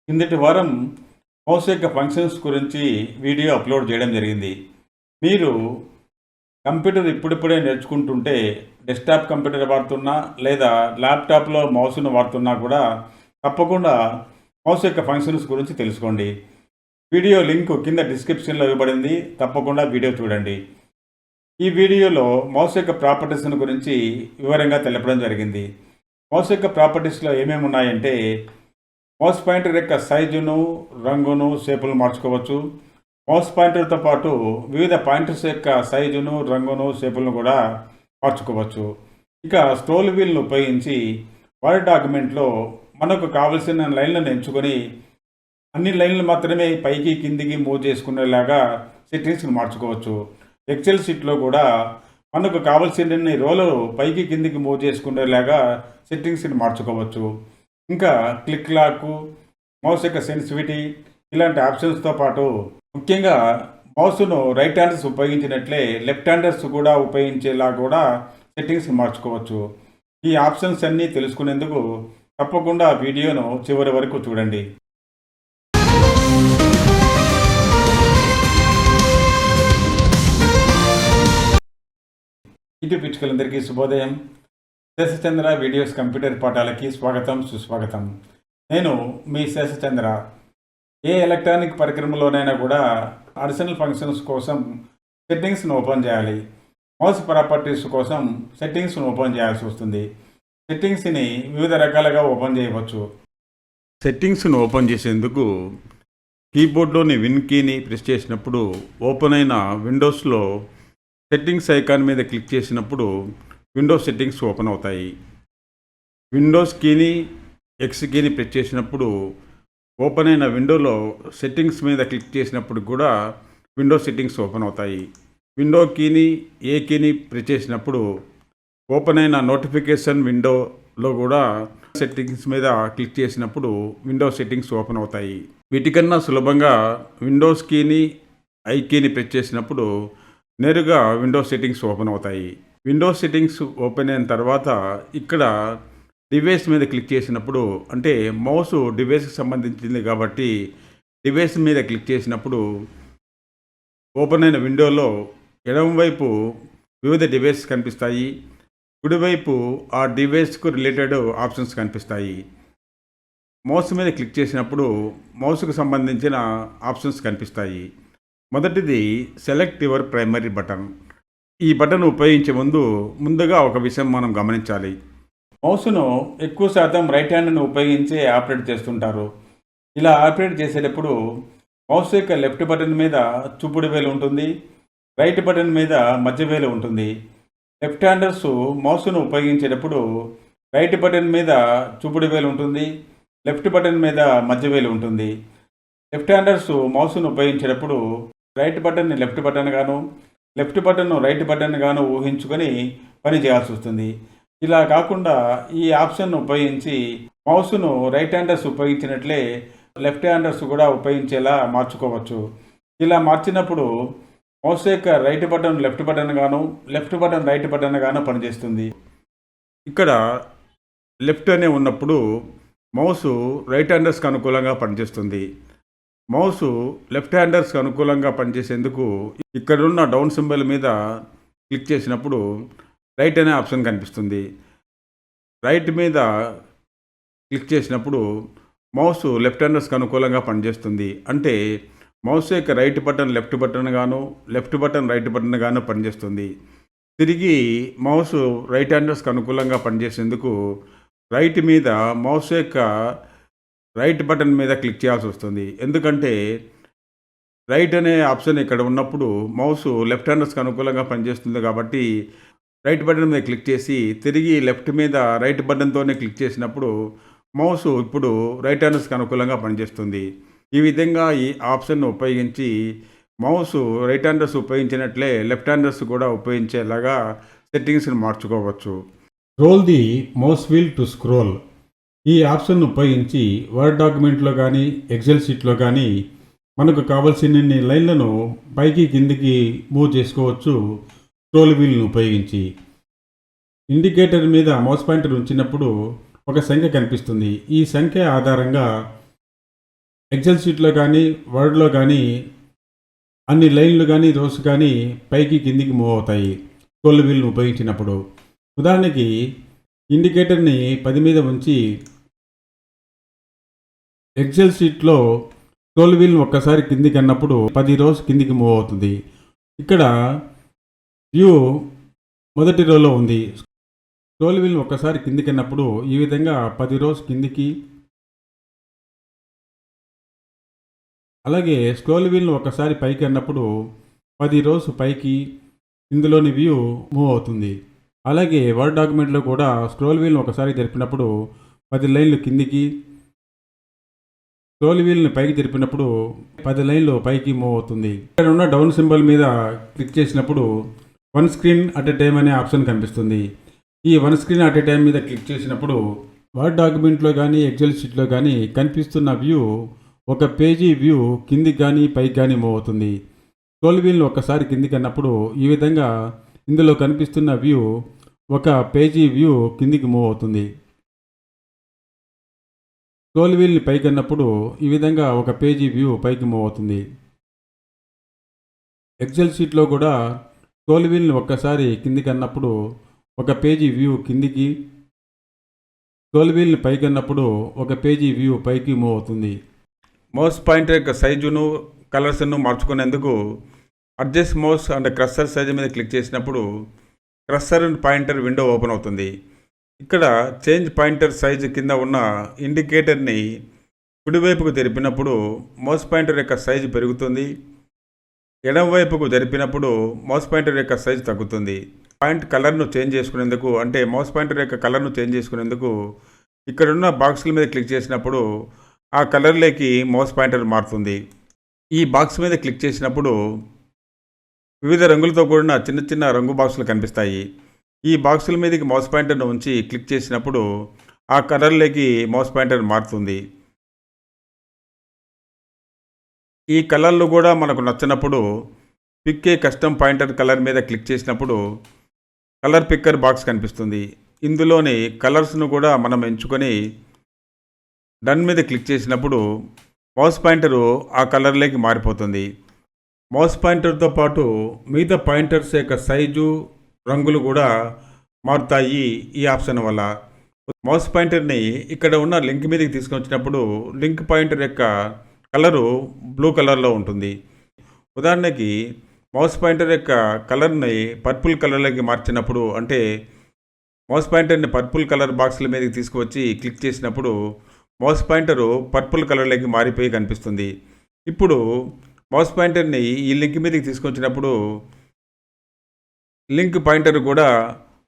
కిందటి వారం మౌస్ యొక్క ఫంక్షన్స్ గురించి వీడియో అప్లోడ్ చేయడం జరిగింది. మీరు కంప్యూటర్ ఇప్పుడిప్పుడే నేర్చుకుంటుంటే డెస్క్టాప్ కంప్యూటర్ వాడుతున్నా లేదా ల్యాప్టాప్లో మౌస్ను వాడుతున్నా కూడా తప్పకుండా మౌస్ యొక్క ఫంక్షన్స్ గురించి తెలుసుకోండి. వీడియో లింక్ కింద డిస్క్రిప్షన్లో ఇవ్వబడింది. తప్పకుండా వీడియో చూడండి. ఈ వీడియోలో మౌస్ యొక్క ప్రాపర్టీస్ గురించి వివరంగా తెలపడం జరిగింది. మౌస్ యొక్క ప్రాపర్టీస్లో ఏమేమి ఉన్నాయంటే మౌస్ పాయింటర్ యొక్క సైజును, రంగును, షేపును మార్చుకోవచ్చు. మౌస్ పాయింటర్తో పాటు వివిధ పాయింటర్స్ యొక్క సైజును, రంగును, షేపులను కూడా మార్చుకోవచ్చు. ఇక స్క్రోల్ వీల్ను ఉపయోగించి వర్డ్ డాక్యుమెంట్లో మనకు కావలసిన లైన్లను ఎంచుకొని అన్ని లైన్లు మాత్రమే పైకి కిందికి మూవ్ చేసుకునేలాగా సెట్టింగ్స్ని మార్చుకోవచ్చు. ఎక్సెల్ షీట్లో కూడా మనకు కావలసిన రోలు పైకి కిందికి మూవ్ చేసుకునేలాగా సెట్టింగ్స్ని మార్చుకోవచ్చు. ఇంకా క్లిక్ లాక్, మౌస్ యొక్క సెన్సిటివిటీ ఇలాంటి ఆప్షన్స్తో పాటు ముఖ్యంగా మౌస్ను రైట్ హ్యాండర్స్ ఉపయోగించినట్లే లెఫ్ట్ హ్యాండర్స్ కూడా ఉపయోగించేలా కూడా సెట్టింగ్స్ మార్చుకోవచ్చు. ఈ ఆప్షన్స్ అన్నీ తెలుసుకునేందుకు తప్పకుండా వీడియోను చివరి వరకు చూడండి. యూట్యూబ్ పిచ్చుకలందరికీ శుభోదయం. శేషచంద్ర వీడియోస్ కంప్యూటర్ పాఠాలకి స్వాగతం, సుస్వాగతం. నేను మీ శేషచంద్ర. ఏ ఎలక్ట్రానిక్ పరికరంలోనైనా కూడా అడిషనల్ ఫంక్షన్స్ కోసం సెట్టింగ్స్ను ఓపెన్ చేయాలి. మౌస్ ప్రాపర్టీస్ కోసం సెట్టింగ్స్ను ఓపెన్ చేయాల్సి వస్తుంది. సెట్టింగ్స్ని వివిధ రకాలుగా ఓపెన్ చేయవచ్చు. సెట్టింగ్స్ను ఓపెన్ చేసేందుకు కీబోర్డ్లోని విన్ కీని ప్రెస్ చేసినప్పుడు ఓపెన్ అయిన విండోస్లో సెట్టింగ్స్ ఐకాన్ మీద క్లిక్ చేసినప్పుడు విండోస్ సెట్టింగ్స్ ఓపెన్ అవుతాయి. విండోస్ కీని ఎక్స్ కీని ప్రెస్ చేసినప్పుడు ఓపెన్ అయిన విండోలో సెట్టింగ్స్ మీద క్లిక్ చేసినప్పుడు కూడా విండోస్ సెట్టింగ్స్ ఓపెన్ అవుతాయి. విండో కీని ఏ కీని ప్రెస్ చేసినప్పుడు ఓపెన్ అయిన నోటిఫికేషన్ విండోలో కూడా సెట్టింగ్స్ మీద క్లిక్ చేసినప్పుడు విండోస్ సెట్టింగ్స్ ఓపెన్ అవుతాయి. వీటికన్నా సులభంగా విండోస్ కీని ఐ కీని ప్రెస్ చేసినప్పుడు నేరుగా విండోస్ సెట్టింగ్స్ ఓపెన్ అవుతాయి. విండోస్ సెట్టింగ్స్ ఓపెన్ అయిన తర్వాత ఇక్కడ డివైస్ మీద క్లిక్ చేసినప్పుడు, అంటే మౌస్ డివైస్కి సంబంధించింది కాబట్టి డివైస్ మీద క్లిక్ చేసినప్పుడు ఓపెన్ అయిన విండోలో ఎడమవైపు వివిధ డివైస్ కనిపిస్తాయి. కుడివైపు ఆ డివైస్కు రిలేటెడ్ ఆప్షన్స్ కనిపిస్తాయి. మౌస్ మీద క్లిక్ చేసినప్పుడు మౌస్కు సంబంధించిన ఆప్షన్స్ కనిపిస్తాయి. మొదటిది సెలెక్ట్ యువర్ ప్రైమరీ బటన్. ఈ బటన్ ఉపయోగించే ముందుగా ఒక విషయం మనం గమనించాలి. మౌస్ను ఎక్కువ శాతం రైట్ హ్యాండ్ను ఉపయోగించి ఆపరేట్ చేస్తుంటారు. ఇలా ఆపరేట్ చేసేటప్పుడు మౌస్ యొక్క లెఫ్ట్ బటన్ మీద చూపుడు వేలు ఉంటుంది, రైట్ బటన్ మీద మధ్య వేలు ఉంటుంది. లెఫ్ట్ హ్యాండర్స్ మౌస్ను ఉపయోగించేటప్పుడు రైట్ బటన్ మీద చూపుడు వేలు ఉంటుంది, లెఫ్ట్ బటన్ మీద మధ్య వేలు ఉంటుంది. లెఫ్ట్ హ్యాండర్స్ మౌస్ను ఉపయోగించేటప్పుడు రైట్ బటన్ని లెఫ్ట్ బటన్ గాను, లెఫ్ట్ బటన్ను రైట్ బటన్ గాను ఊహించుకొని పని చేయాల్సి వస్తుంది. ఇలా కాకుండా ఈ ఆప్షన్ను ఉపయోగించి మౌస్ను రైట్ హ్యాండర్స్ ఉపయోగించినట్లే లెఫ్ట్ హ్యాండర్స్ కూడా ఉపయోగించేలా మార్చుకోవచ్చు. ఇలా మార్చినప్పుడు మౌస్ యొక్క రైట్ బటన్ లెఫ్ట్ బటన్ గాను, లెఫ్ట్ బటన్ రైట్ బటన్ గాను పనిచేస్తుంది. ఇక్కడ లెఫ్ట్ అనే ఉన్నప్పుడు మౌస్ రైట్ హ్యాండర్స్కి అనుకూలంగా పనిచేస్తుంది. మౌస్ లెఫ్ట్ హ్యాండర్స్కి అనుకూలంగా పనిచేసేందుకు ఇక్కడున్న డౌన్ సింబల్ మీద క్లిక్ చేసినప్పుడు రైట్ అనే ఆప్షన్ కనిపిస్తుంది. రైట్ మీద క్లిక్ చేసినప్పుడు మౌస్ లెఫ్ట్ హ్యాండర్స్కి అనుకూలంగా పనిచేస్తుంది. అంటే మౌస్ యొక్క రైట్ బటన్ లెఫ్ట్ బటన్ గాను, లెఫ్ట్ బటన్ రైట్ బటన్ గాను పనిచేస్తుంది. తిరిగి మౌస్ రైట్ హ్యాండర్స్కి అనుకూలంగా పనిచేసేందుకు రైట్ మీద మౌస్ యొక్క రైట్ బటన్ మీద క్లిక్ చేయాల్సి వస్తుంది. ఎందుకంటే రైట్ అనే ఆప్షన్ ఇక్కడ ఉన్నప్పుడు మౌస్ లెఫ్ట్ హ్యాండర్స్కి అనుకూలంగా పనిచేస్తుంది కాబట్టి రైట్ బటన్ మీద క్లిక్ చేసి తిరిగి లెఫ్ట్ మీద రైట్ బటన్తోనే క్లిక్ చేసినప్పుడు మౌస్ ఇప్పుడు రైట్ హ్యాండర్స్కి అనుకూలంగా పనిచేస్తుంది. ఈ విధంగా ఈ ఆప్షన్ను ఉపయోగించి మౌస్ రైట్ హ్యాండర్స్ ఉపయోగించినట్లే లెఫ్ట్ హ్యాండర్స్ కూడా ఉపయోగించేలాగా సెట్టింగ్స్ని మార్చుకోవచ్చు. Roll the mouse wheel to scroll. ఈ ఆప్షన్ను ఉపయోగించి వర్డ్ డాక్యుమెంట్లో కానీ ఎక్సెల్ షీట్లో కానీ మనకు కావలసిన లైన్లను పైకి కిందికి మూవ్ చేసుకోవచ్చు. స్క్రోల్ వీల్ను ఉపయోగించి ఇండికేటర్ మీద మౌస్ పాయింటర్ ఉంచినప్పుడు ఒక సంఖ్య కనిపిస్తుంది. ఈ సంఖ్య ఆధారంగా ఎక్సెల్ షీట్లో కానీ వర్డ్లో కానీ అన్ని లైన్లు కానీ రోస్ కానీ పైకి కిందికి మూవ్ అవుతాయి స్క్రోల్ వీల్ని ఉపయోగించినప్పుడు. ఉదాహరణకి ఇండికేటర్ని 10 మీద ఉంచి ఎక్సెల్ షీట్లో స్క్రోల్ వీల్ని ఒక్కసారి కిందికి అన్నప్పుడు 10 రోస్ కిందికి మూవ్ అవుతుంది. ఇక్కడ వ్యూ మొదటి రోలో ఉంది. స్క్రోల్ వీల్ని ఒక్కసారి కిందికి అన్నప్పుడు ఈ విధంగా 10 రోస్ కిందికి, అలాగే స్క్రోల్ వీల్ని ఒకసారి పైకి అన్నప్పుడు 10 రోస్ పైకి ఇందులోని వ్యూ మూవ్ అవుతుంది. అలాగే వర్డ్ డాక్యుమెంట్లో కూడా స్క్రోల్ వీల్ని ఒకసారి జరిపినప్పుడు 10 లైన్లు కిందికి, స్క్రోల్ వీల్ని పైకి జరిపినప్పుడు 10 లైన్లు పైకి మూవ్ అవుతుంది. ఇక్కడ ఉన్న డౌన్ సింబల్ మీద క్లిక్ చేసినప్పుడు one screen at a time అనే ఆప్షన్ కనిపిస్తుంది. ఈ one screen at a time మీద క్లిక్ చేసినప్పుడు వర్డ్ డాక్యుమెంట్లో కానీ ఎక్సెల్ షీట్లో కానీ కనిపిస్తున్న వ్యూ ఒక పేజీ వ్యూ కిందికి కానీ పైకి కానీ మూవ్ అవుతుంది. స్క్రోల్ వీల్ని ఒక్కసారి కిందికి అన్నప్పుడు ఈ విధంగా ఇందులో కనిపిస్తున్న వ్యూ ఒక పేజీ వ్యూ కిందికి మూవ్ అవుతుంది. స్క్రోల్ వీల్ని పైకి అన్నప్పుడు ఈ విధంగా ఒక పేజీ వ్యూ పైకి మూవ్ అవుతుంది. ఎక్సెల్ షీట్లో కూడా స్క్రోల్ వీల్ని ఒక్కసారి కిందికి అన్నప్పుడు ఒక పేజీ వ్యూ కిందికి, స్క్రోల్ వీల్ని పైకి అన్నప్పుడు ఒక పేజీ వ్యూ పైకి మూవ్ అవుతుంది. మౌస్ పాయింటర్ యొక్క సైజును కలర్స్ను మార్చుకునేందుకు అడ్జస్ట్ మౌస్ అండ్ క్రస్సర్ సైజు మీద క్లిక్ చేసినప్పుడు క్రస్సర్ అండ్ పాయింటర్ విండో ఓపెన్ అవుతుంది. ఇక్కడ చేంజ్ పాయింటర్ సైజు కింద ఉన్న ఇండికేటర్ని కుడివైపుకు జరిపినప్పుడు మౌస్ పాయింటర్ యొక్క సైజు పెరుగుతుంది. ఎడమ వైపుకు జరిపినప్పుడు మౌస్ పాయింటర్ యొక్క సైజు తగ్గుతుంది. పాయింట్ కలర్ను చేంజ్ చేసుకునేందుకు, అంటే మౌస్ పాయింటర్ యొక్క కలర్ను చేంజ్ చేసుకునేందుకు ఇక్కడున్న బాక్సుల మీద క్లిక్ చేసినప్పుడు ఆ కలర్లోకి మౌస్ పాయింటర్ మారుతుంది. ఈ బాక్స్ మీద క్లిక్ చేసినప్పుడు వివిధ రంగులతో కూడిన చిన్న చిన్న రంగు బాక్సులు కనిపిస్తాయి. ఈ బాక్సుల మీదకి మౌస్ పాయింటర్ను ఉంచి క్లిక్ చేసినప్పుడు ఆ కలర్లోకి మౌస్ పాయింటర్ మారుతుంది. ఈ కలర్లు కూడా మనకు నచ్చినప్పుడు pick a custom pointer color మీద క్లిక్ చేసినప్పుడు కలర్ పిక్కర్ బాక్స్ కనిపిస్తుంది. ఇందులోని కలర్స్ను కూడా మనం ఎంచుకొని డన్ మీద క్లిక్ చేసినప్పుడు మౌస్ పాయింటరు ఆ కలర్లోకి మారిపోతుంది. మౌస్ పాయింటర్తో పాటు మిగతా పాయింటర్స్ యొక్క సైజు, రంగులు కూడా మారుతాయి ఈ ఆప్షన్ వల్ల. మౌస్ పాయింటర్ని ఇక్కడ ఉన్న లింక్ మీదకి తీసుకొచ్చినప్పుడు లింక్ పాయింటర్ యొక్క కలరు బ్లూ కలర్లో ఉంటుంది. ఉదాహరణకి మౌస్ పాయింటర్ యొక్క కలర్ని పర్పుల్ కలర్లోకి మార్చినప్పుడు, అంటే మౌస్ పాయింటర్ని పర్పుల్ కలర్ బాక్సుల మీదకి తీసుకువచ్చి క్లిక్ చేసినప్పుడు మౌస్ పాయింటరు పర్పుల్ కలర్లోకి మారిపోయి కనిపిస్తుంది. ఇప్పుడు మౌస్ పాయింటర్ని ఈ లింక్ మీదకి తీసుకొచ్చినప్పుడు లింక్ పాయింటర్ కూడా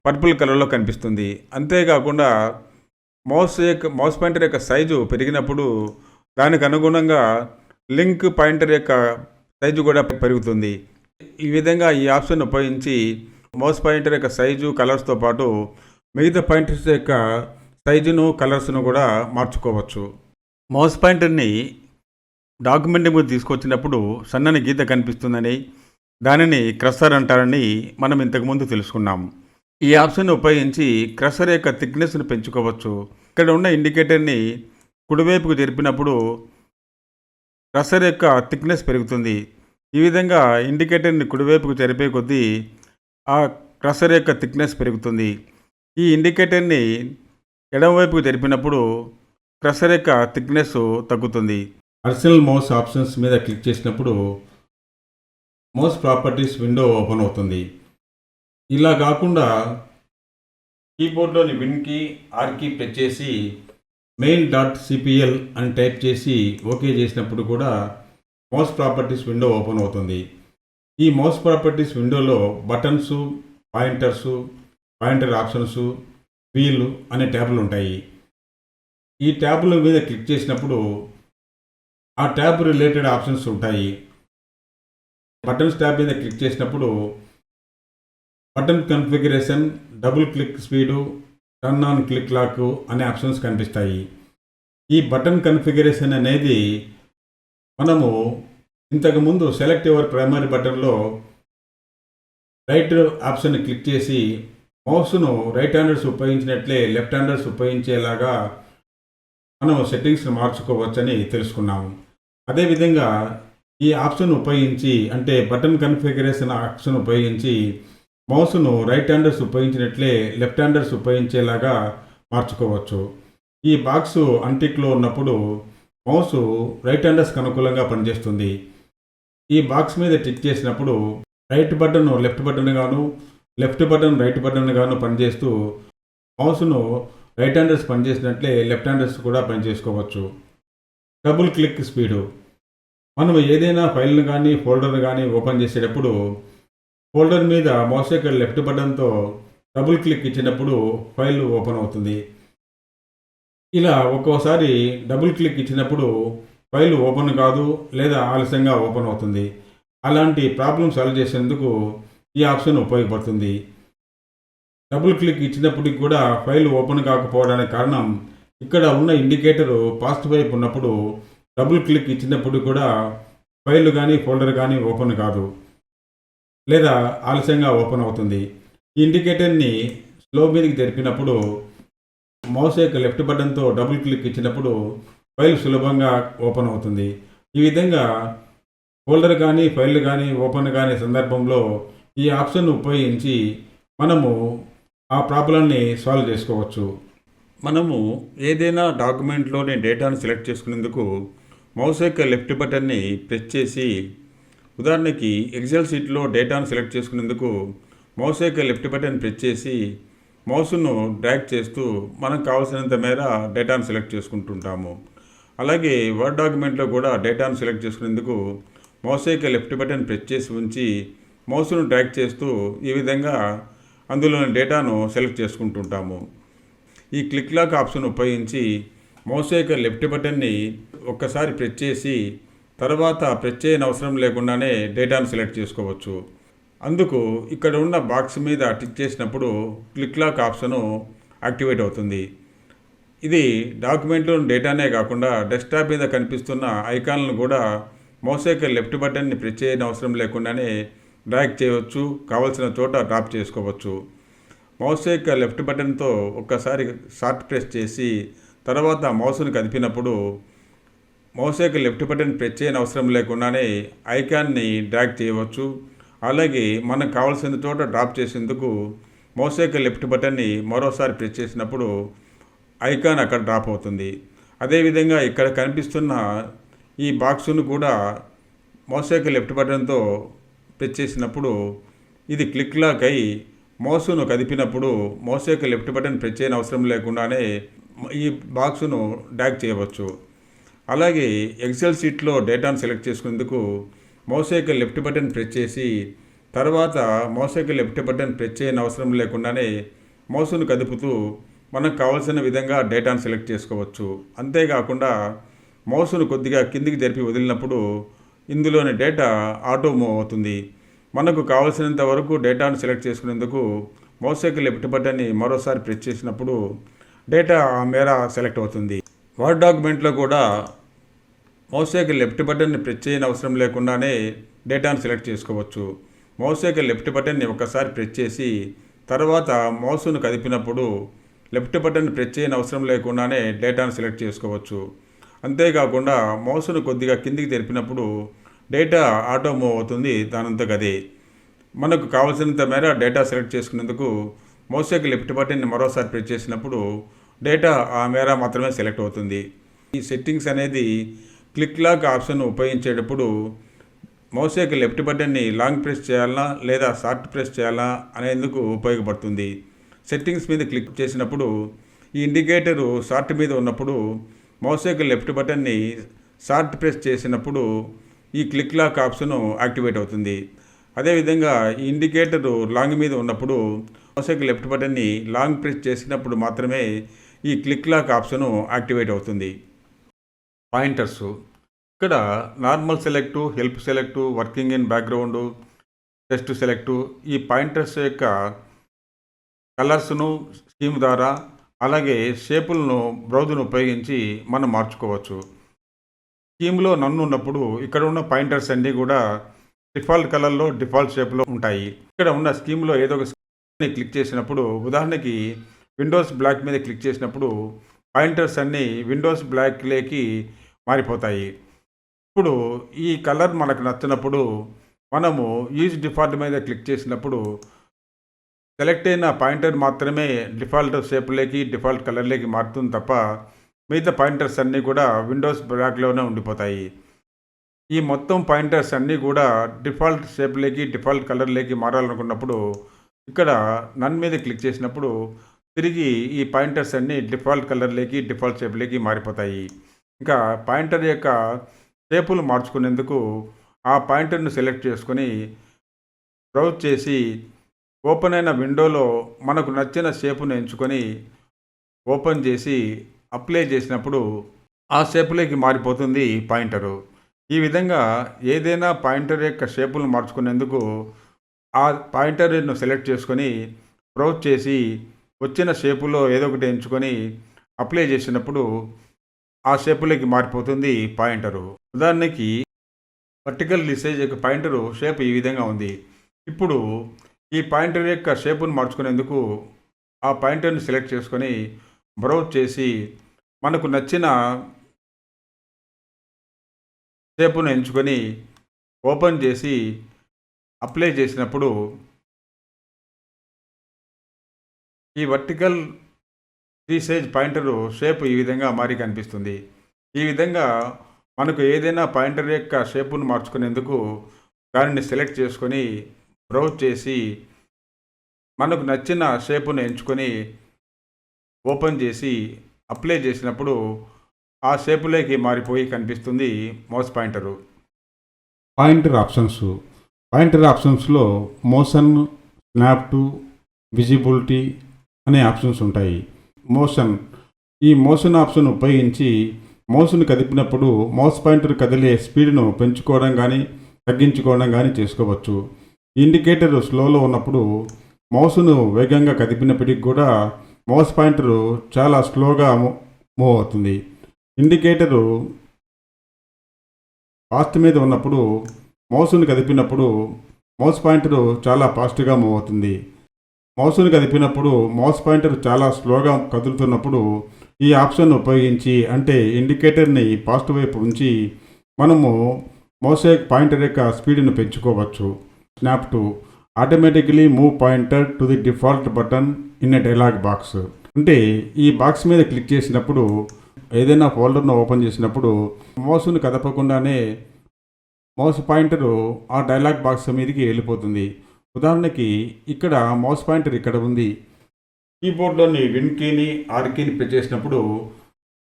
పర్పుల్ కలర్లో కనిపిస్తుంది. అంతేకాకుండా మౌస్ పాయింటర్ యొక్క సైజు పెరిగినప్పుడు దానికి అనుగుణంగా లింక్ పాయింటర్ యొక్క సైజు కూడా పెరుగుతుంది. ఈ విధంగా ఈ ఆప్షన్ ఉపయోగించి మౌస్ పాయింటర్ యొక్క సైజు, కలర్స్తో పాటు మిగతా పాయింటర్స్ యొక్క సైజును, కలర్స్ను కూడా మార్చుకోవచ్చు. మౌస్ పాయింటర్ని డాక్యుమెంట్ మీద తీసుకొచ్చినప్పుడు సన్నని గీత కనిపిస్తుందని, దానిని క్రస్సర్ అంటారని మనం ఇంతకుముందు తెలుసుకున్నాం. ఈ ఆప్షన్ ఉపయోగించి క్రస్సర్ యొక్క థిక్నెస్ను పెంచుకోవచ్చు. ఇక్కడ ఉన్న ఇండికేటర్ని కుడివైపుకు జరిపినప్పుడు క్రస్సర్ యొక్క థిక్నెస్ పెరుగుతుంది. ఈ విధంగా ఇండికేటర్ని కుడివైపుకు జరిపే కొద్దీ ఆ క్రస్సర్ యొక్క థిక్నెస్ పెరుగుతుంది. ఈ ఇండికేటర్ని ఎడమవైపుకు జరిపినప్పుడు క్రస్సర్ యొక్క థిక్నెస్ తగ్గుతుంది. పర్సనల్ మౌస్ ఆప్షన్స్ మీద క్లిక్ చేసినప్పుడు మౌస్ ప్రాపర్టీస్ విండో ఓపెన్ అవుతుంది. ఇలా కాకుండా కీబోర్డ్లోని win key, R key press చేసి main.cpl అని టైప్ చేసి ఓకే చేసినప్పుడు కూడా మౌస్ ప్రాపర్టీస్ విండో ఓపెన్ అవుతుంది. ఈ మౌస్ ప్రాపర్టీస్ విండోలో buttons, pointers, pointer options, wheel అనే ట్యాబ్లు ఉంటాయి. ఈ ట్యాబ్ల మీద క్లిక్ చేసినప్పుడు ఆ ట్యాబ్ రిలేటెడ్ ఆప్షన్స్ ఉంటాయి. బటన్స్ ట్యాబ్ మీద క్లిక్ చేసినప్పుడు button configuration, double click speed, turn on click lock అనే ఆప్షన్స్ కనిపిస్తాయి. ఈ బటన్ కన్ఫిగరేషన్ అనేది మనము ఇంతకుముందు సెలెక్ట్ యువర్ ప్రైమరీ బటన్లో రైట్ ఆప్షన్ క్లిక్ చేసి మౌస్ను రైట్ హ్యాండర్స్ ఉపయోగించినట్లే లెఫ్ట్ హ్యాండర్స్ ఉపయోగించేలాగా మనం సెట్టింగ్స్ని మార్చుకోవచ్చని తెలుసుకున్నాము. అదేవిధంగా ఈ ఆప్షన్ ఉపయోగించి, అంటే బటన్ కన్ఫిగరేషన్ ఆప్షన్ ఉపయోగించి మౌస్ను రైట్ హ్యాండర్స్ ఉపయోగించినట్లే లెఫ్ట్ హ్యాండర్స్ ఉపయోగించేలాగా మార్చుకోవచ్చు. ఈ బాక్సు అన్టిక్లో ఉన్నప్పుడు మౌస్ రైట్ హ్యాండర్స్కి అనుకూలంగా పనిచేస్తుంది. ఈ బాక్స్ మీద టిక్ చేసినప్పుడు రైట్ బటన్ లెఫ్ట్ బటన్ గాను, లెఫ్ట్ బటన్ రైట్ బటన్ గాను పనిచేస్తూ మౌస్ను రైట్ హ్యాండర్స్ పనిచేసినట్లే లెఫ్ట్ హ్యాండర్స్ కూడా పనిచేసుకోవచ్చు. Double click speed. మనం ఏదైనా ఫైల్ను కానీ ఫోల్డర్ను కానీ ఓపెన్ చేసేటప్పుడు ఫోల్డర్ మీద మౌస్ యొక్క లెఫ్ట్ బటన్తో డబుల్ క్లిక్ ఇచ్చినప్పుడు ఫైల్ ఓపెన్ అవుతుంది. ఇలా ఒక్కోసారి డబుల్ క్లిక్ ఇచ్చినప్పుడు ఫైల్ ఓపెన్ కాదు, లేదా ఆలస్యంగా ఓపెన్ అవుతుంది. అలాంటి ప్రాబ్లమ్ సాల్వ్ చేసేందుకు ఈ ఆప్షన్ ఉపయోగపడుతుంది. డబుల్ క్లిక్ ఇచ్చినప్పటికి కూడా ఫైల్ ఓపెన్ కాకపోవడానికి కారణం, ఇక్కడ ఉన్న ఇండికేటరు పాజిటివ్ వైపు ఉన్నప్పుడు డబుల్ క్లిక్ ఇచ్చినప్పుడు కూడా ఫైల్ కానీ ఫోల్డర్ కానీ ఓపెన్ కాదు, లేదా ఆలస్యంగా ఓపెన్ అవుతుంది. ఈ ఇండికేటర్ని స్లో మీదకి జరిపినప్పుడు మౌస్ యొక్క లెఫ్ట్ బటన్తో డబుల్ క్లిక్ ఇచ్చినప్పుడు ఫైల్ సులభంగా ఓపెన్ అవుతుంది. ఈ విధంగా ఫోల్డర్ కానీ ఫైల్ కానీ ఓపెన్ కాని సందర్భంలో ఈ ఆప్షన్ ఉపయోగించి మనము ఆ ప్రాబ్లంని సాల్వ్ చేసుకోవచ్చు. మనము ఏదైనా డాక్యుమెంట్లోని డేటాను సెలెక్ట్ చేసుకునేందుకు మౌస్ యొక్క లెఫ్ట్ బటన్ని ప్రెస్ చేసి, ఉదాహరణకి ఎక్సెల్ షీట్లో డేటాను సెలెక్ట్ చేసుకునేందుకు మౌస్ యొక్క లెఫ్ట్ బటన్ ప్రెస్ చేసి మౌస్ను డ్రాగ్ చేస్తూ మనకు కావాల్సినంత మేర డేటాను సెలెక్ట్ చేసుకుంటుంటాము. అలాగే వర్డ్ డాక్యుమెంట్లో కూడా డేటాను సెలెక్ట్ చేసుకునేందుకు మౌస్ యొక్క లెఫ్ట్ బటన్ ప్రెస్ చేసి ఉంచి మౌస్ను డ్రాగ్ చేస్తూ ఈ విధంగా అందులోని డేటాను సెలెక్ట్ చేసుకుంటుంటాము. ఈ క్లిక్ లాక్ ఆప్షన్ ఉపయోగించి మౌస్ యొక్క లెఫ్ట్ బటన్ని ఒక్కసారి ప్రెస్ చేసి తర్వాత ప్రెస్ చేయని అవసరం లేకుండానే డేటాను సెలెక్ట్ చేసుకోవచ్చు. అందుకు ఇక్కడ ఉన్న బాక్స్ మీద టిక్ చేసినప్పుడు క్లిక్ లాక్ ఆప్షను యాక్టివేట్ అవుతుంది. ఇది డాక్యుమెంట్లోని డేటానే కాకుండా డెస్క్టాప్ మీద కనిపిస్తున్న ఐకాన్లను కూడా మౌస్ యొక్క లెఫ్ట్ బటన్ని ప్రెస్ చేయని అవసరం లేకుండానే డ్రాగ్ చేయవచ్చు, కావలసిన చోట డ్రాప్ చేసుకోవచ్చు. మౌస్ యొక్క లెఫ్ట్ బటన్తో ఒక్కసారి షార్ట్ ప్రెస్ చేసి తర్వాత మౌస్ను కదిపినప్పుడు మౌస్ యొక్క లెఫ్ట్ బటన్ ప్రెస్ చేయని అవసరం లేకుండానే ఐకాన్ని డ్రాగ్ చేయవచ్చు. అలాగే మనకు కావాల్సిన చోట డ్రాప్ చేసేందుకు మౌస్ యొక్క లెఫ్ట్ బటన్ని మరోసారి ప్రెస్ చేసినప్పుడు ఐకాన్ అక్కడ డ్రాప్ అవుతుంది. అదేవిధంగా ఇక్కడ కనిపిస్తున్న ఈ బాక్సును కూడా మౌస్ యొక్క లెఫ్ట్ బటన్తో ప్రెస్ చేసినప్పుడు ఇది క్లిక్ లాక్ అయి మౌస్ను కదిపినప్పుడు మౌస్ యొక్క లెఫ్ట్ బటన్ ప్రెస్ చేయని అవసరం లేకుండానే ఈ బాక్సును డ్రాగ్ చేయవచ్చు. అలాగే ఎక్సెల్ షీట్లో డేటాను సెలెక్ట్ చేసుకునేందుకు మౌస్ యొక్క లెఫ్ట్ బటన్ ప్రెస్ చేసి తర్వాత మౌస్ యొక్క లెఫ్ట్ బటన్ ప్రెస్ చేయని అవసరం లేకుండానే మౌస్ను కదుపుతూ మనకు కావాల్సిన విధంగా డేటాను సెలెక్ట్ చేసుకోవచ్చు. అంతేకాకుండా మౌస్ను కొద్దిగా కిందికి జరిపి వదిలినప్పుడు ఇందులోని డేటా ఆటో మూవ్ అవుతుంది. మనకు కావలసినంత వరకు డేటాను సెలెక్ట్ చేసుకునేందుకు మౌస్ యొక్క లెఫ్ట్ బటన్ని మరోసారి ప్రెస్ చేసినప్పుడు డేటా ఆ మేర సెలెక్ట్ అవుతుంది. వర్డ్ డాక్యుమెంట్లో కూడా మౌస్ యొక్క లెఫ్ట్ బటన్ని ప్రెస్ చేయని అవసరం లేకుండానే డేటాను సెలెక్ట్ చేసుకోవచ్చు. మౌస్ యొక్క లెఫ్ట్ బటన్ని ఒకసారి ప్రెస్ చేసి తర్వాత మౌస్ను కదిపినప్పుడు లెఫ్ట్ బటన్ ప్రెస్ చేయని అవసరం లేకుండానే డేటాను సెలెక్ట్ చేసుకోవచ్చు. అంతేకాకుండా మౌస్ను కొద్దిగా కిందికి జరిపినప్పుడు డేటా ఆటో మూవ్ అవుతుంది దానంతకు అదే. మనకు కావాల్సినంత మేర డేటా సెలెక్ట్ చేసుకునేందుకు మౌస్ యొక్క లెఫ్ట్ బటన్ని మరోసారి ప్రెస్ చేసినప్పుడు డేటా ఆ మేర మాత్రమే సెలెక్ట్ అవుతుంది. ఈ సెట్టింగ్స్ అనేది క్లిక్ లాక్ ఆప్షన్ ఉపయోగించేటప్పుడు మౌస్ యొక్క లెఫ్ట్ బటన్ని లాంగ్ ప్రెస్ చేయాలా లేదా షార్ట్ ప్రెస్ చేయాలా అనేందుకు ఉపయోగపడుతుంది. సెట్టింగ్స్ మీద క్లిక్ చేసినప్పుడు ఈ ఇండికేటరు షార్ట్ మీద ఉన్నప్పుడు మౌస్ యొక్క లెఫ్ట్ బటన్ని షార్ట్ ప్రెస్ చేసినప్పుడు ఈ క్లిక్ లాక్ ఆప్షన్ యాక్టివేట్ అవుతుంది. అదేవిధంగా ఈ ఇండికేటరు లాంగ్ మీద ఉన్నప్పుడు మౌస్ యొక్క లెఫ్ట్ బటన్ని లాంగ్ ప్రెస్ చేసినప్పుడు మాత్రమే ఈ క్లిక్ లాక్ ఆప్షన్ యాక్టివేట్ అవుతుంది. పాయింటర్స్. ఇక్కడ normal select, help select, working in background, test select, ఈ పాయింటర్స్ యొక్క కలర్స్ను స్కీమ్ ద్వారా అలాగే షేపులను బ్రౌజర్ను ఉపయోగించి మనం మార్చుకోవచ్చు. స్కీమ్లో నన్ను ఉన్నప్పుడు ఇక్కడ ఉన్న పాయింటర్స్ అన్నీ కూడా డిఫాల్ట్ కలర్లో డిఫాల్ట్ షేప్లో ఉంటాయి. ఇక్కడ ఉన్న స్కీమ్లో ఏదో ఒక స్కీమ్ని క్లిక్ చేసినప్పుడు, ఉదాహరణకి విండోస్ బ్లాక్ మీద క్లిక్ చేసినప్పుడు పాయింటర్స్ అన్నీ విండోస్ బ్లాక్లోకి మారిపోతాయి. ఇప్పుడు ఈ కలర్ మనకు నచ్చినప్పుడు మనము యూజ్ డిఫాల్ట్ మీద క్లిక్ చేసినప్పుడు సెలెక్ట్ అయిన పాయింటర్ మాత్రమే డిఫాల్ట్ షేప్లోకి డిఫాల్ట్ కలర్లోకి మారుతుంది తప్ప మిగతా పాయింటర్స్ అన్నీ కూడా విండోస్ బ్లాక్లోనే ఉండిపోతాయి. ఈ మొత్తం పాయింటర్స్ అన్నీ కూడా డిఫాల్ట్ షేప్లోకి డిఫాల్ట్ కలర్లోకి మారాలనుకున్నప్పుడు ఇక్కడ నన్ మీద క్లిక్ చేసినప్పుడు తిరిగి ఈ పాయింటర్స్ అన్నీ డిఫాల్ట్ కలర్లోకి డిఫాల్ట్ షేప్లోకి మారిపోతాయి. ఇంకా పాయింటర్ యొక్క షేపులు మార్చుకునేందుకు ఆ పాయింటర్ను సెలెక్ట్ చేసుకొని బ్రౌజ్ చేసి ఓపెన్ అయిన విండోలో మనకు నచ్చిన షేపును ఎంచుకొని ఓపెన్ చేసి అప్లై చేసినప్పుడు ఆ షేపులోకి మారిపోతుంది పాయింటరు. ఈ విధంగా ఏదైనా పాయింటర్ యొక్క షేపులను మార్చుకునేందుకు ఆ పాయింటర్ను సెలెక్ట్ చేసుకొని బ్రౌజ్ చేసి వచ్చిన షేపులో ఏదో ఒకటి ఎంచుకొని అప్లై చేసినప్పుడు ఆ షేపులోకి మారిపోతుంది పాయింటరు. ఉదాహరణకి వర్టికల్ రిసైజ్ యొక్క పాయింటరు షేప్ ఈ విధంగా ఉంది. ఇప్పుడు ఈ పాయింటర్ యొక్క షేపును మార్చుకునేందుకు ఆ పాయింటర్ని సెలెక్ట్ చేసుకొని బ్రౌజ్ చేసి మనకు నచ్చిన షేపును ఎంచుకొని ఓపెన్ చేసి అప్లై చేసినప్పుడు ఈ వర్టికల్ రీసైజ్ పాయింటరు షేప్ ఈ విధంగా మారి కనిపిస్తుంది. ఈ విధంగా మనకు ఏదైనా పాయింటర్ యొక్క షేపును మార్చుకునేందుకు దానిని సెలెక్ట్ చేసుకొని బ్రౌజ్ చేసి మనకు నచ్చిన షేపును ఎంచుకొని ఓపెన్ చేసి అప్లై చేసినప్పుడు ఆ షేపులోకి మారిపోయి కనిపిస్తుంది మౌస్ పాయింటరు. పాయింటర్ ఆప్షన్స్లో మోషన్, స్నాప్ టు, విజిబిలిటీ అనే ఆప్షన్స్ ఉంటాయి. ఈ మోషన్ ఆప్షన్ ఉపయోగించి మౌస్ను కదిపినప్పుడు మౌస్ పాయింటర్ కదిలే స్పీడ్ను పెంచుకోవడం కానీ తగ్గించుకోవడం కానీ చేసుకోవచ్చు. ఇండికేటర్ స్లోలో ఉన్నప్పుడు మౌస్ను వేగంగా కదిపినప్పటికీ కూడా మౌస్ పాయింటరు చాలా స్లోగా మూవ్ అవుతుంది. ఇండికేటరు ఫాస్ట్ మీద ఉన్నప్పుడు మౌస్ను కదిపినప్పుడు మౌస్ పాయింటరు చాలా ఫాస్ట్గా మూవ్ అవుతుంది. మౌస్ను కదిపినప్పుడు మౌస్ పాయింటర్ చాలా స్లోగా కదులుతున్నప్పుడు ఈ ఆప్షన్ ఉపయోగించి అంటే ఇండికేటర్ని ఫాస్ట్ వైపు ఉంచి మనము మౌస్ పాయింటర్ యొక్క స్పీడ్ను పెంచుకోవచ్చు. Snap to automatically move pointer to the default button in a dialogue box. అంటే ఈ బాక్స్ మీద క్లిక్ చేసినప్పుడు ఏదైనా ఫోల్డర్ను ఓపెన్ చేసినప్పుడు మౌస్ను కదపకుండానే మౌస్ పాయింటరు ఆ డైలాగ్ బాక్స్ మీదకి వెళ్ళిపోతుంది. ఉదాహరణకి ఇక్కడ మౌస్ పాయింటర్ ఇక్కడ ఉంది. కీబోర్డ్లోని విన్ కీని ఆర్ కీని ప్రెస్ చేసినప్పుడు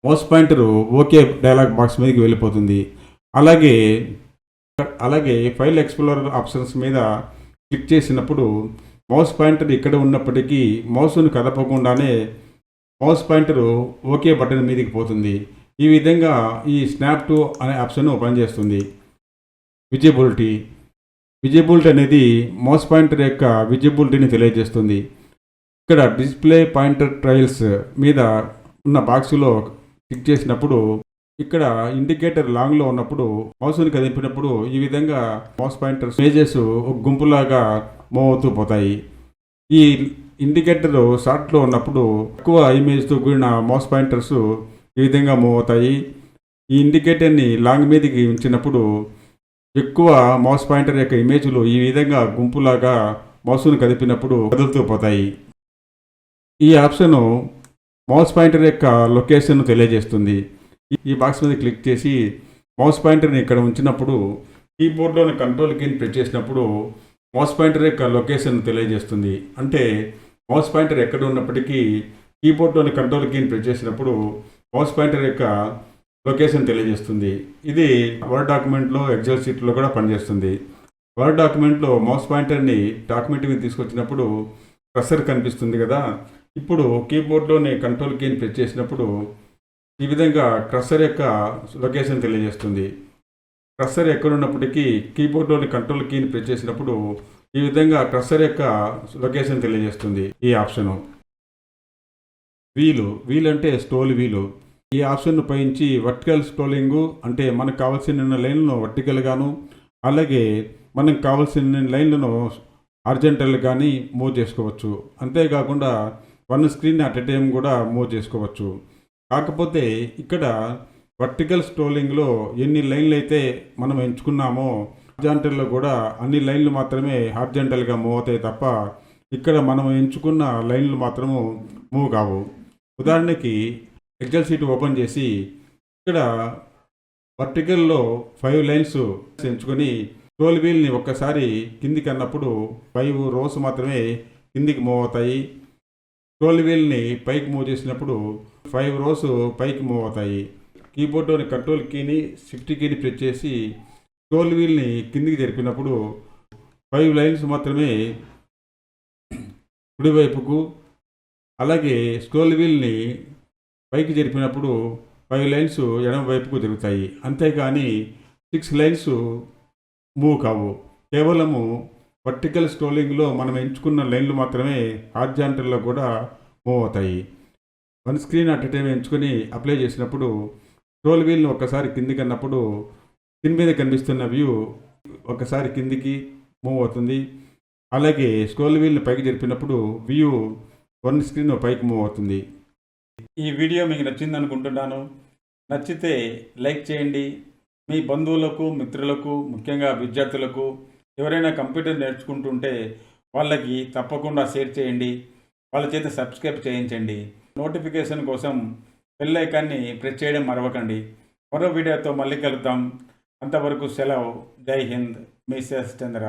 mouse pointer okay dialogue box మీదకి వెళ్ళిపోతుంది. అలాగే ఫైల్ ఎక్స్ప్లోరర్ ఆప్షన్స్ మీద క్లిక్ చేసినప్పుడు మౌస్ పాయింటర్ ఇక్కడ ఉన్నప్పటికీ మౌస్ను కదపకుండానే మౌస్ పాయింటరు ఓకే బటన్ మీదకి పోతుంది. ఈ విధంగా ఈ స్నాప్ టు అనే ఆప్షన్ పనిచేస్తుంది. విజిబిలిటీ అనేది మౌస్ పాయింటర్ యొక్క విజిబిలిటీని తెలియజేస్తుంది. ఇక్కడ డిస్ప్లే పాయింటర్ ట్రయల్స్ మీద ఉన్న బాక్సులో క్లిక్ చేసినప్పుడు ఇక్కడ ఇండికేటర్ లాంగ్లో ఉన్నప్పుడు మౌస్ని కదిపినప్పుడు ఈ విధంగా మౌస్ పాయింటర్ ఇమేజెస్ ఒక గుంపులాగా మూవ్ అవుతూ పోతాయి. ఈ ఇండికేటర్ షార్ట్లో ఉన్నప్పుడు ఎక్కువ ఇమేజ్తో కూడిన మౌస్ పాయింటర్స్ ఈ విధంగా మూవ్ అవుతాయి. ఈ ఇండికేటర్ని లాంగ్ మీదకి ఉంచినప్పుడు ఎక్కువ మౌస్ పాయింటర్ యొక్క ఇమేజ్లు ఈ విధంగా గుంపులాగా మౌస్ను కదిపినప్పుడు కదులుతూ పోతాయి. ఈ ఆప్షను మౌస్ పాయింటర్ యొక్క లొకేషన్ను తెలియజేస్తుంది. ఈ బాక్స్ మీద క్లిక్ చేసి మౌస్ పాయింటర్ని ఇక్కడ ఉంచినప్పుడు కీబోర్డ్లోని కంట్రోల్ కీని ప్రెస్ చేసినప్పుడు మౌస్ పాయింటర్ యొక్క లొకేషన్ తెలియజేస్తుంది. అంటే మౌస్ పాయింటర్ ఎక్కడ ఉన్నప్పటికీ కీబోర్డ్లోని కంట్రోల్ కీని ప్రెస్ చేసినప్పుడు మౌస్ పాయింటర్ యొక్క లొకేషన్ తెలియజేస్తుంది. ఇది వర్డ్ డాక్యుమెంట్లో, ఎక్సెల్ షీట్లో కూడా పనిచేస్తుంది. వర్డ్ డాక్యుమెంట్లో మౌస్ పాయింటర్ని డాక్యుమెంట్ మీద తీసుకొచ్చినప్పుడు కర్సర్ కనిపిస్తుంది కదా. ఇప్పుడు కీబోర్డ్లోని కంట్రోల్ కీని ప్రెస్ చేసినప్పుడు ఈ విధంగా కర్సర్ యొక్క లొకేషన్ తెలియజేస్తుంది. కర్సర్ ఎక్కడున్నప్పటికీ కీబోర్డ్లోని కంట్రోల్ కీని ప్రెస్ చేసినప్పుడు ఈ విధంగా కర్సర్ యొక్క లొకేషన్ తెలియజేస్తుంది. ఈ ఆప్షను వీల్ అంటే స్క్రోల్ వీలు. ఈ ఆప్షన్ ఉపయోగించి వర్టికల్ స్క్రోలింగ్ అంటే మనకు కావాల్సిన లైన్లను వర్టికల్గాను అలాగే మనకు కావాల్సిన లైన్లను హారిజాంటల్ కానీ మూవ్ చేసుకోవచ్చు. అంతేకాకుండా one screen at a time కూడా మూవ్ చేసుకోవచ్చు. కాకపోతే ఇక్కడ వర్టికల్ స్క్రోలింగ్లో ఎన్ని లైన్లు అయితే మనం ఎంచుకున్నామో హార్జాంటల్లో కూడా అన్ని లైన్లు మాత్రమే హార్జాంటల్గా మూవ్ అవుతాయి తప్ప ఇక్కడ మనం ఎంచుకున్న లైన్లు మాత్రము మూవ్ కావు. ఉదాహరణకి ఎక్సెల్ షీట్ ఓపెన్ చేసి ఇక్కడ వర్టికల్లో 5 లైన్స్ ఎంచుకొని స్క్రోల్ వీల్ని ఒక్కసారి కిందికి అన్నప్పుడు 5 రోస్ మాత్రమే కిందికి మూవ్ అవుతాయి. స్క్రోల్ వీల్ని పైకి మూవ్ చేసినప్పుడు 5 రోస్ పైకి మూవ్ అవుతాయి. కీబోర్డ్లోని కంట్రోల్ కీని షిఫ్ట్ కీని ప్రెస్ చేసి స్క్రోల్ వీల్ని కిందికి జరిపినప్పుడు 5 లైన్స్ మాత్రమే కుడివైపుకు, అలాగే స్క్రోల్ వీల్ని పైకి జరిపినప్పుడు 5 లైన్స్ ఎడమ వైపుకు జరుగుతాయి. అంతేకాని 6 లైన్స్ మూవ్ కావు. కేవలము వర్టికల్ స్క్రోలింగ్లో మనం ఎంచుకున్న లైన్లు మాత్రమే హార్జాంటల్లో కూడా మూవ్ అవుతాయి. One screen at a time ఎంచుకొని అప్లై చేసినప్పుడు స్క్రోల్ వీల్ని ఒక్కసారి కిందికి అన్నప్పుడు స్క్రీన్ మీద కనిపిస్తున్న వ్యూ ఒకసారి కిందికి మూవ్ అవుతుంది. అలాగే స్క్రోల్ వీల్ని పైకి జరిపినప్పుడు వ్యూ వన్ స్క్రీన్ పైకి మూవ్ అవుతుంది. ఈ వీడియో మీకు నచ్చింది అనుకుంటున్నాను. నచ్చితే లైక్ చేయండి. మీ బంధువులకు, మిత్రులకు, ముఖ్యంగా విద్యార్థులకు ఎవరైనా కంప్యూటర్ నేర్చుకుంటుంటే వాళ్ళకి తప్పకుండా షేర్ చేయండి. వాళ్ళ చేత సబ్స్క్రైబ్ చేయించండి. నోటిఫికేషన్ కోసం బెల్ ఐకాన్ని ప్రెస్ చేయడం మరవకండి. మరో వీడియోతో మళ్ళీ కలుద్దాం. అంతవరకు సెలవు. జై హింద్. మీ శేష్ చంద్ర.